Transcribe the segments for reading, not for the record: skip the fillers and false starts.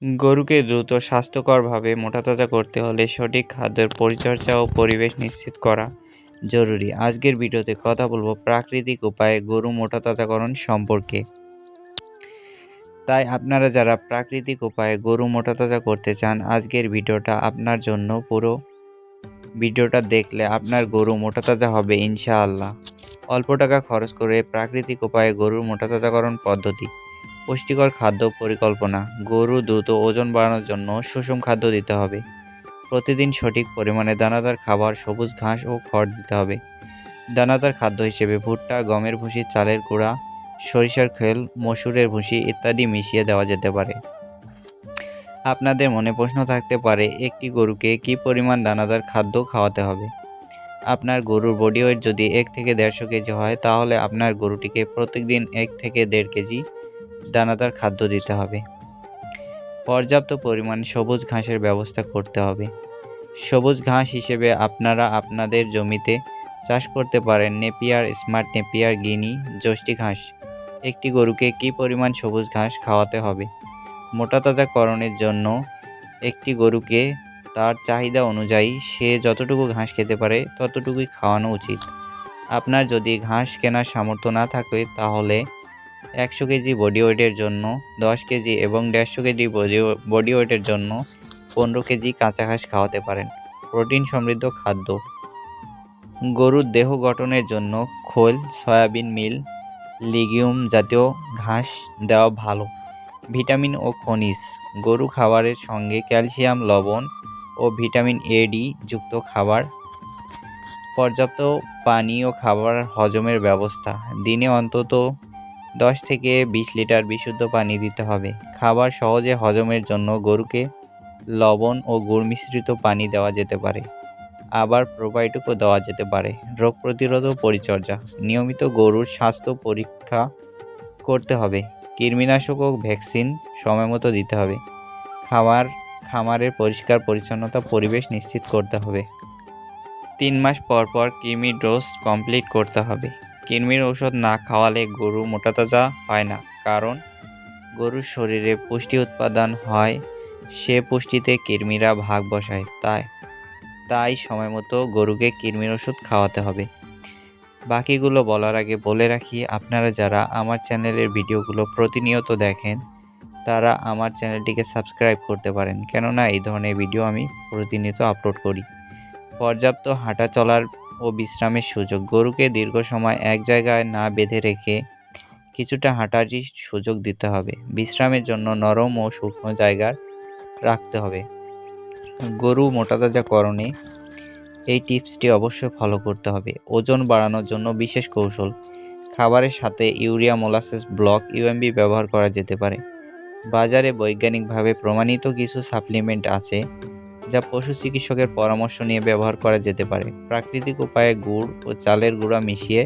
গরুকে দ্রুত স্বাস্থ্যকরভাবে মোটাতাজা করতে হলে সঠিক খাদ্যের পরিচর্যা ও পরিবেশ নিশ্চিত করা জরুরি। আজকের ভিডিওতে কথা বলবো প্রাকৃতিক উপায়ে গরু মোটাতাজাকরণ সম্পর্কে। তাই আপনারা যারা প্রাকৃতিক উপায়ে গরু মোটাতাজা করতে চান, আজকের ভিডিওটা আপনার জন্য। পুরো ভিডিওটা দেখলে আপনার গরু মোটাতাজা হবে ইনশাআল্লাহ। অল্প টাকা খরচ করে প্রাকৃতিক উপায়ে গরুর মোটাতাজাকরণ পদ্ধতি। পুষ্টিকর খাদ্য পরিকল্পনা। গরু দ্রুত ওজন বাড়ানোর জন্য সুষম খাদ্য দিতে হবে। প্রতিদিন সঠিক পরিমাণে দানাদার খাবার, সবুজ ঘাস ও খড় দিতে হবে। দানাদার খাদ্য হিসেবে ভুট্টা, গমের ভুসি, চালের গুঁড়া, সরিষার খোল, মসুরের ভুসি ইত্যাদি মিশিয়ে দেওয়া যেতে পারে। আপনাদের মনে প্রশ্ন থাকতে পারে, একটি গরুকে কী পরিমাণ দানাদার খাদ্য খাওয়াতে হবে? আপনার গরুর বডি ওয়েট যদি 1 থেকে 150 কেজি হয়, তাহলে আপনার গরুটিকে প্রত্যেকদিন 1 থেকে 1.5 কেজি দানাদার খাদ্য দিতে হবে। পর্যাপ্ত পরিমাণ সবুজ ঘাসের ব্যবস্থা করতে হবে। সবুজ ঘাস হিসেবে আপনারা আপনাদের জমিতে চাষ করতে পারেন নেপিয়ার, স্মার্ট নেপিয়ার, গিনি, যষ্টি ঘাস। একটি গরুকে কী পরিমাণ সবুজ ঘাস খাওয়াতে হবে? মোটাতাজাকরণের জন্য একটি গরুকে তার চাহিদা অনুযায়ী সে যতটুকু ঘাস খেতে পারে ততটুকুই খাওয়ানো উচিত। আপনার যদি ঘাস কেনার সামর্থ্য না থাকে, তাহলে 100 কেজি বডি ওয়েটের জন্য 10 কেজি এবং 150 কেজি বডি ওয়েটের জন্য 15 কেজি কাঁচা ঘাস খাওয়াতে পারেন। প্রোটিন সমৃদ্ধ খাদ্য। গরুর দেহ গঠনের জন্য খোল, সয়াবিন মিল, লিগিউম জাতীয় ঘাস দেওয়া ভালো। ভিটামিন ও খনিজ। গরু খাবারের সঙ্গে ক্যালসিয়াম, লবণ ও ভিটামিন A-D যুক্ত খাবার। পর্যাপ্ত পানি ও খাবার হজমের ব্যবস্থা। দিনে অন্তত 10 থেকে 20 লিটার বিশুদ্ধ পানি দিতে হবে। খাবার সহজে হজমের জন্য গরুকে লবণ ও গুড় মিশ্রিত পানি দেওয়া যেতে পারে। আবার প্রোবায়োটিকও দেওয়া যেতে পারে। রোগ প্রতিরোধ ও পরিচর্যা। নিয়মিত গরুর স্বাস্থ্য পরীক্ষা করতে হবে। কৃমিনাশক ও ভ্যাকসিন সময়মতো দিতে হবে। খামারের পরিষ্কার পরিচ্ছন্নতা পরিবেশ নিশ্চিত করতে হবে। 3 মাস পর পর কৃমির ডোজ কমপ্লিট করতে হবে। কৃমির ঔষধ না খাওয়ালে গরু মোটাতাজা হয় না, কারণ গরুর শরীরে পুষ্টি উৎপাদন হয়, সে পুষ্টিতে কৃমিরা ভাগ বসায়। তাই সময়মতো গরুকে কৃমির ওষুধ খাওয়াতে হবে। বাকিগুলো বলার আগে বলে রাখি, আপনারা যারা আমার চ্যানেলের ভিডিওগুলো প্রতিনিয়ত দেখেন, তারা আমার চ্যানেলটিকে সাবস্ক্রাইব করতে পারেন, কেননা এই ধরনের ভিডিও আমি প্রতিনিয়ত আপলোড করি। পর্যাপ্ত হাঁটা চলার ও বিশ্রামের সুযোগ। গরুকে দীর্ঘ সময় এক জায়গায় না বেঁধে রেখে কিছুটা হাঁটার সুযোগ দিতে হবে। বিশ্রামের জন্য নরম ও শুকনো জায়গা রাখতে হবে। গরু মোটাতাজাকরণে এই টিপসটি অবশ্যই ফলো করতে হবে। ওজন বাড়ানোর জন্য বিশেষ কৌশল। খাবারের সাথে ইউরিয়া, মোলাসেস, ব্লক, UMB ব্যবহার করা যেতে পারে। বাজারে বৈজ্ঞানিকভাবে প্রমাণিত কিছু সাপ্লিমেন্ট আছে, যা পশু চিকিৎসকের পরামর্শ নিয়ে ব্যবহার করা যেতে পারে। প্রাকৃতিক উপায়ে গুড় ও চালের গুঁড়া মিশিয়ে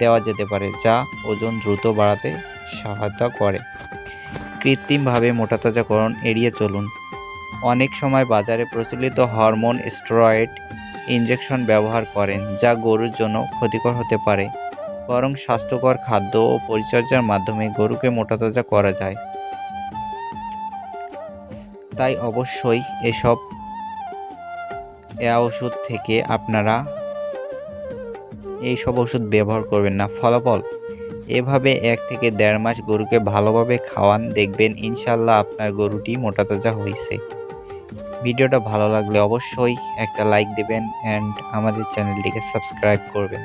দেওয়া যেতে পারে, যা ওজন দ্রুত বাড়াতে সহায়তা করে। কৃত্রিমভাবে মোটাতাজাকরণ এড়িয়ে চলুন। অনেক সময় বাজারে প্রচলিত হরমোন, স্টেরয়েড ইনজেকশন ব্যবহার করেন, যা গরুর জন্য ক্ষতিকর হতে পারে। বরং স্বাস্থ্যকর খাদ্য ও পরিচর্যার মাধ্যমে গরুকে মোটাতাজা করা যায়। তাই অবশ্যই এসব ওষুধ থেকে আপনারা এইসব ওষুধ ব্যবহার করবেন না। ফলাফল, এভাবে 1 থেকে 1.5 মাস গরুকে ভালোভাবে খাওয়ান, দেখবেন ইনশাল্লাহ আপনার গরুটি মোটাতাজা হয়েছে। ভিডিওটা ভালো লাগলে অবশ্যই একটা লাইক দেবেন অ্যান্ড আমাদের চ্যানেলটিকে সাবস্ক্রাইব করবেন।